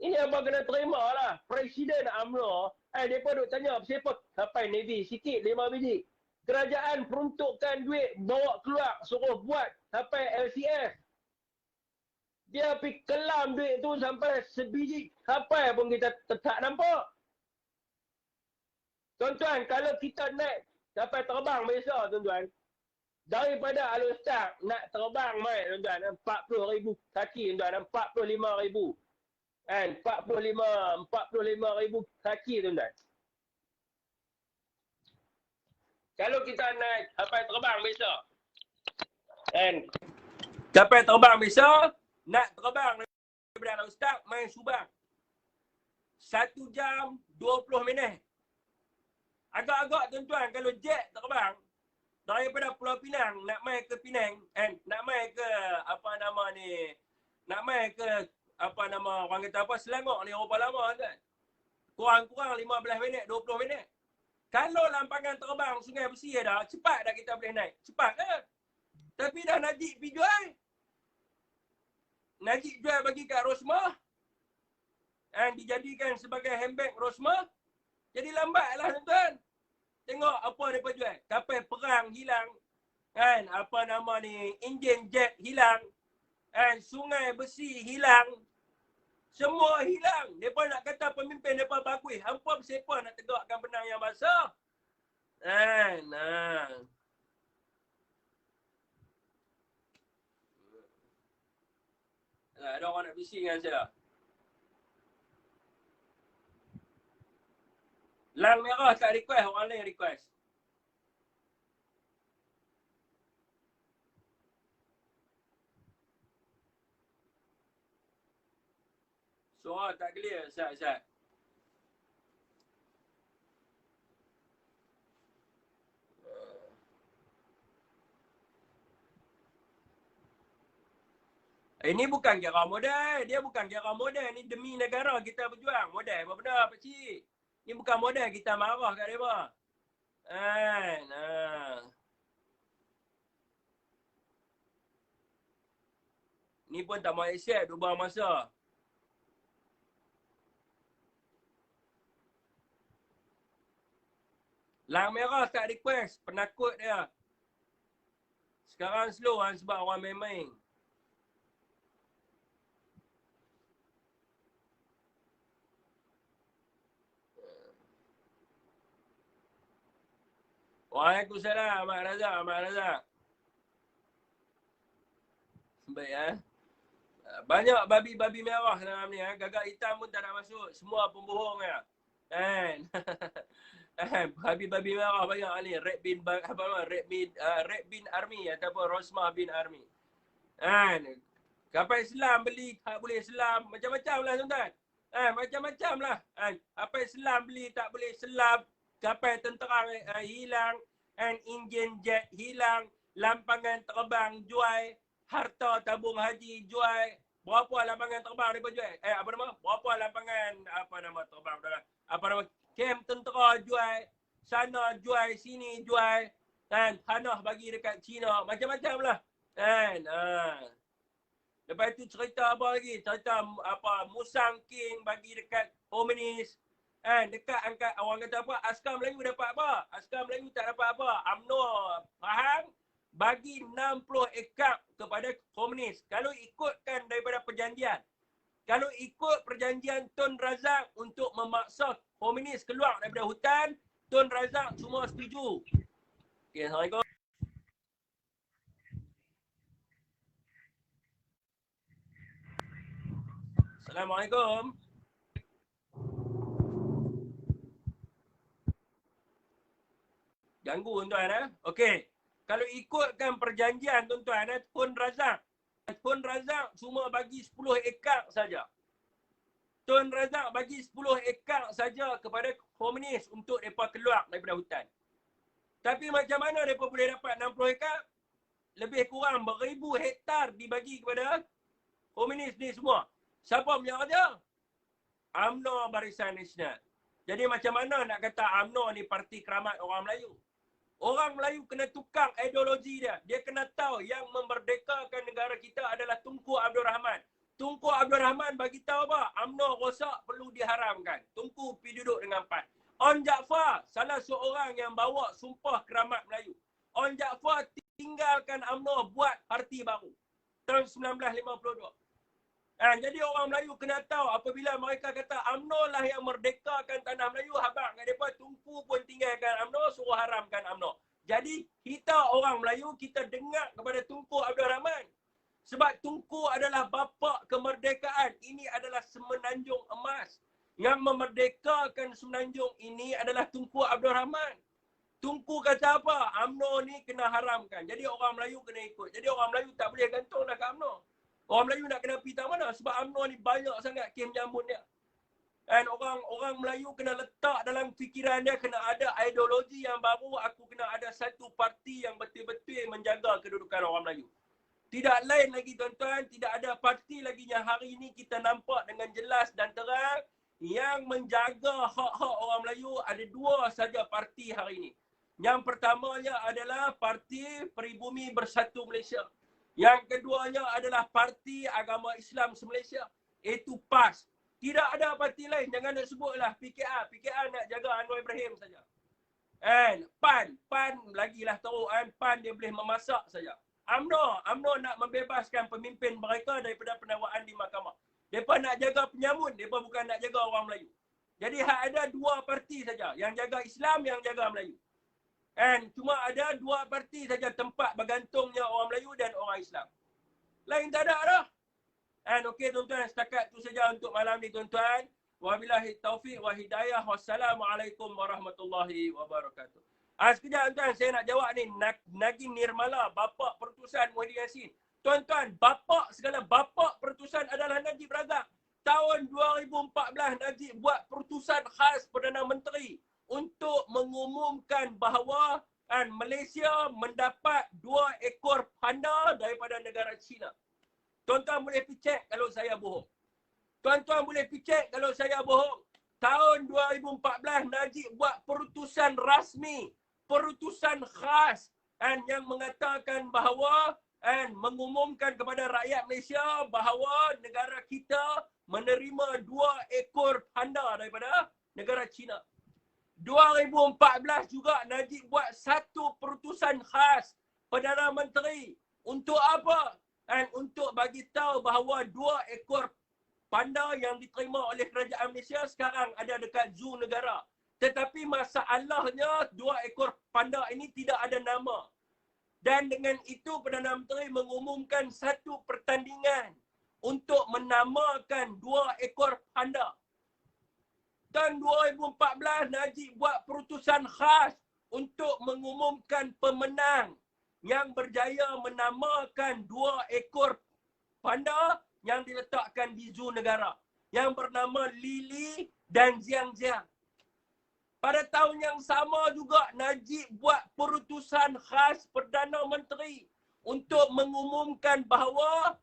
Ini apa kena terima lah. Presiden UMNO, mereka duk tanya siapa kapal Navy sikit 5 biji. Kerajaan peruntukkan duit bawa keluar suruh buat kapal LCS. Dia pergi kelam duit tu sampai sebiji kapal pun kita tak nampak. Tuan-tuan, kalau kita naik kapal terbang biasa tuan-tuan, daripada Alostar nak terbang mai tuan-tuan 40,000 kaki tuan-tuan, 45,000. Kan 45,000 kaki tuan-tuan. Kalau kita naik kapal terbang biasa. Kan kapal terbang biasa nak terbang daripada Alostar main Subang. 1 jam 20 minit. Agak-agak tuan-tuan kalau jet terbang daripada Pulau Pinang nak mai ke Penang, nak mai ke nak mai ke orang kata Selangor ni Eropah lama kan. Kurang-kurang 15 minit, 20 minit. Kalau lampangan terbang Sungai Besi dah, cepat dah kita boleh naik. Cepat kan? Tapi dah Najib pergi jual. Najib jual bagi kat Rosmah. Dijadikan sebagai handbag Rosmah. Jadi lambatlah tuan-tuan. Tengok apa mereka jual. Kapal perang hilang. Kan? Enjin jet hilang. Sungai Besi hilang. Semua hilang. Mereka nak kata pemimpin mereka bagus. Hampa siapa nak tegakkan benang yang basah? Ada orang nak bising dengan saya. Lang merah tak request, orang lain request. Suara tak clear, Syed. Ini bukan kira modal. Dia bukan kira modal. Ini demi negara kita berjuang. Modal apa benda, pakcik? Ini bukan modal kita marah kat mereka. Ni pun tak mau accept, dua buang masa. Lang merah tak request, penakut dia. Sekarang slow kan sebab orang main-main. Waalaikumsalam, Mak Razak, Mak Razak. Baik ya. Banyak babi-babi merah dalam ni. Gagak hitam pun tak nak masuk. Semua pembohong ya. Kan? Babi-babi merah banyak ni. Red Bean, apa nama? Red Bean Army ataupun Rosmah Bin Army. Kan? Kapal Islam beli, tak boleh selam. Macam-macam lah tuan-tuan. Macam-macam lah. Kapal Islam beli, tak boleh selam. Kapal tentera hilang. Enjin jet hilang. Lampangan terbang jual. Harta tabung haji jual. Berapa lampangan terbang mereka jual? Apa nama? Berapa lampangan, apa nama terbang? Apa nama? Kem tentera jual. Sana jual, sini jual. Tanah bagi dekat China. Macam-macam lah. Lepas tu cerita apa lagi? Cerita apa Musang King bagi dekat komunis. Dekat angkat orang kata apa? Askar Melayu dapat apa? Askar Melayu tak dapat apa? UMNO faham? Bagi 60 ekar kepada komunis. Kalau ikutkan daripada perjanjian. Kalau ikut perjanjian Tun Razak untuk memaksa komunis keluar daripada hutan, Tun Razak semua setuju. Okay, Assalamualaikum. Assalamualaikum. Ganggu tuan-tuan. Okey. Kalau ikutkan perjanjian tuan-tuan, Tun Razak cuma bagi 10 ekar saja. Tun Razak bagi 10 ekar saja kepada komunis untuk mereka keluar daripada hutan. Tapi macam mana mereka boleh dapat 60 ekar? Lebih kurang beribu hektar dibagi kepada komunis ni semua. Siapa punya kerja? UMNO Barisan Nasional. Jadi macam mana nak kata UMNO ni parti keramat orang Melayu? Orang Melayu kena tukar ideologi dia. Dia kena tahu yang memerdekakan negara kita adalah Tunku Abdul Rahman. Tunku Abdul Rahman bagi tahu apa? UMNO rosak perlu diharamkan. Tunku pergi duduk dengan PAN. On Jaafar, salah seorang yang bawa sumpah keramat Melayu. On Jaafar tinggalkan UMNO buat parti baru. Tahun 1952. Jadi orang Melayu kena tahu apabila mereka kata UMNO lah yang merdekakan tanah Melayu, habaq kat mereka Tunku pun tinggalkan UMNO, suruh haramkan UMNO. Jadi kita orang Melayu, kita dengar kepada Tunku Abdul Rahman. Sebab Tunku adalah bapa kemerdekaan. Ini adalah semenanjung emas. Yang memerdekakan semenanjung ini adalah Tunku Abdul Rahman. Tunku kata apa? UMNO ni kena haramkan. Jadi orang Melayu kena ikut. Jadi orang Melayu tak boleh gantung dah ke UMNO. Orang Melayu nak kena pergi tak mana? Sebab UMNO ni banyak sangat kes menyambut dia. Dan orang Melayu kena letak dalam fikiran dia, kena ada ideologi yang baru. Aku kena ada satu parti yang betul-betul menjaga kedudukan orang Melayu. Tidak lain lagi tuan-tuan, tidak ada parti lagi yang hari ini kita nampak dengan jelas dan terang yang menjaga hak-hak orang Melayu. Ada dua saja parti hari ini. Yang pertamanya adalah Parti Peribumi Bersatu Malaysia. Yang keduanya adalah Parti Agama Islam Se-Malaysia, iaitu PAS. Tidak ada parti lain, jangan nak sebutlah PKR. PKR nak jaga Anwar Ibrahim saja. PAN lagilah teruk PAN dia boleh memasak saja. UMNO nak membebaskan pemimpin mereka daripada penakwaan di mahkamah. Mereka nak jaga penyamun, mereka bukan nak jaga orang Melayu. Jadi ada dua parti saja, yang jaga Islam, yang jaga Melayu. Cuma ada dua parti saja tempat bergantungnya orang Melayu dan orang Islam. Lain tak ada dah. Okey tuan-tuan, setakat tu saja untuk malam ni tuan-tuan. Wabillahi taufiq wa hidayah. Wassalamualaikum warahmatullahi wabarakatuh. Sekejap tuan-tuan, saya nak jawab ni. Nagin Nirmala, bapa perutusan Muhyiddin Yassin. Tuan-tuan, segala bapa perutusan adalah Najib Razak. Tahun 2014 Najib buat perutusan khas Perdana Menteri untuk mengumumkan bahawa Malaysia mendapat 2 ekor panda daripada negara China. Tuan-tuan boleh pergi cek kalau saya bohong. Tuan-tuan boleh pergi cek kalau saya bohong. Tahun 2014 Najib buat perutusan rasmi, perutusan khas yang mengatakan bahawa mengumumkan kepada rakyat Malaysia bahawa negara kita menerima 2 ekor panda daripada negara China. 2014 juga Najib buat satu perutusan khas Perdana Menteri. Untuk apa? Untuk bagi tahu bahawa 2 ekor panda yang diterima oleh kerajaan Malaysia sekarang ada dekat zoo negara. Tetapi masalahnya 2 ekor panda ini tidak ada nama. Dan dengan itu Perdana Menteri mengumumkan satu pertandingan untuk menamakan 2 ekor panda. Tahun 2014 Najib buat perutusan khas untuk mengumumkan pemenang yang berjaya menamakan 2 ekor panda yang diletakkan di zoo negara yang bernama Lili dan Jiang Jiang. Pada tahun yang sama juga Najib buat perutusan khas Perdana Menteri untuk mengumumkan bahawa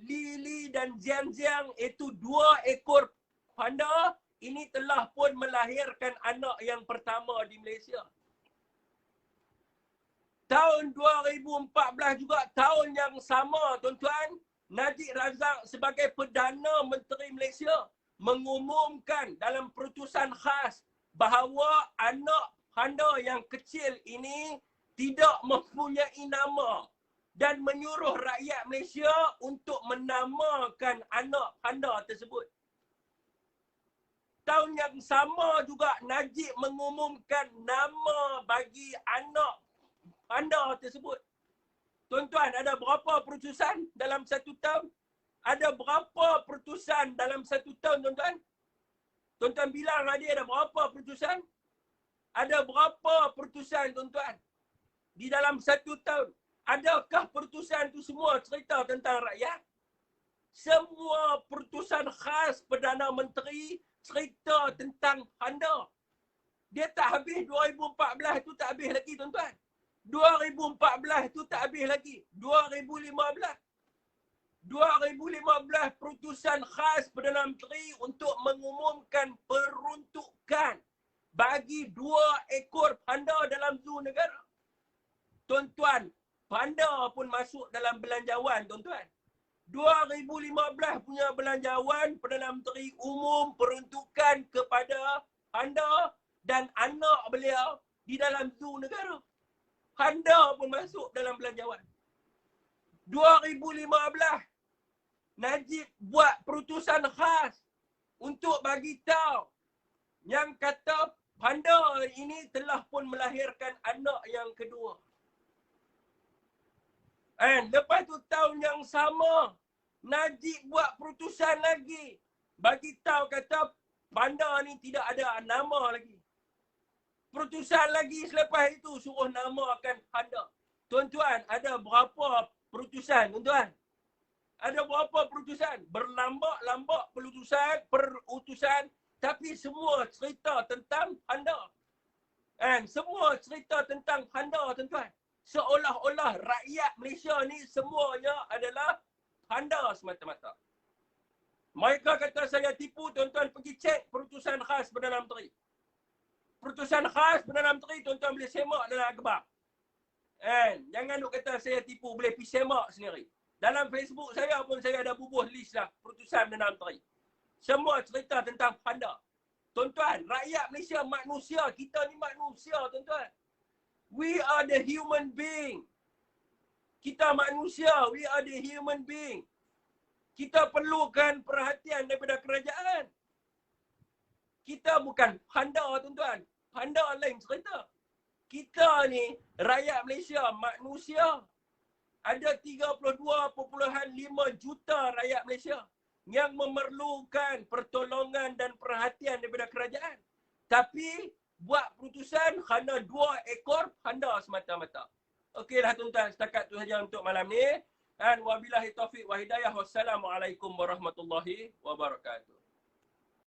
Lili dan Jiang Jiang itu 2 ekor panda ini telah pun melahirkan anak yang pertama di Malaysia. Tahun 2014 juga tahun yang sama tuan-tuan, Najib Razak sebagai Perdana Menteri Malaysia mengumumkan dalam perutusan khas bahawa anak panda yang kecil ini tidak mempunyai nama dan menyuruh rakyat Malaysia untuk menamakan anak panda tersebut. Tahun yang sama juga Najib mengumumkan nama bagi anak panda tersebut. Tuan-tuan, ada berapa perutusan dalam 1 tahun? Ada berapa perutusan dalam 1 tahun, tuan-tuan? Tuan-tuan bilang ada berapa perutusan? Ada berapa perutusan, tuan-tuan? Di dalam 1 tahun. Adakah perutusan itu semua cerita tentang rakyat? Semua perutusan khas Perdana Menteri cerita tentang panda. Dia tak habis 2014 itu tak habis lagi, tuan-tuan. 2014 itu tak habis lagi. 2015 perutusan khas Perdana Menteri untuk mengumumkan peruntukan bagi 2 ekor panda dalam zoo negara. Tuan-tuan, panda pun masuk dalam belanjawan, tuan-tuan. 2015 punya belanjawan, Perdana Menteri umum peruntukan kepada panda dan anak beliau di dalam zoo negara. Panda pun masuk dalam belanjawan. 2015 Najib buat perutusan khas untuk bagi tahu yang kata panda ini telah pun melahirkan anak yang kedua. Lepas tu tahun yang sama Najib buat perutusan lagi bagi tahu kata panda ni tidak ada nama lagi. Perutusan lagi selepas itu suruh namakan panda. Tuan-tuan, ada berapa perutusan, tuan-tuan? Ada berapa perutusan? Berlambak-lambak perutusan, tapi semua cerita tentang panda. Semua cerita tentang panda, tuan-tuan. Seolah-olah rakyat Malaysia ni semuanya adalah panda semata-mata. Mereka kata saya tipu, tuan-tuan pergi cek perutusan khas Perdana Menteri. Perutusan khas Perdana Menteri, tuan-tuan boleh semak dalam akhbar. Jangan duk kata saya tipu, boleh pergi semak sendiri. Dalam Facebook saya pun saya ada bubuh list lah perutusan Perdana Menteri. Semua cerita tentang panda. Tuan-tuan, rakyat Malaysia manusia. Kita ni manusia, tuan-tuan. We are the human being. Kita manusia, we are the human being. Kita perlukan perhatian daripada kerajaan. Kita bukan panda, tuan-tuan. Panda lain cerita. Kita ni, rakyat Malaysia, manusia. Ada 32.5 juta rakyat Malaysia yang memerlukan pertolongan dan perhatian daripada kerajaan. Tapi, buat keputusan kerana 2 ekor panda semata-mata. Okeylah tuan-tuan, setakat tu saja untuk malam ni. Dan wabillahi taufiq wa hidayah. Wassalamualaikum warahmatullahi wabarakatuh.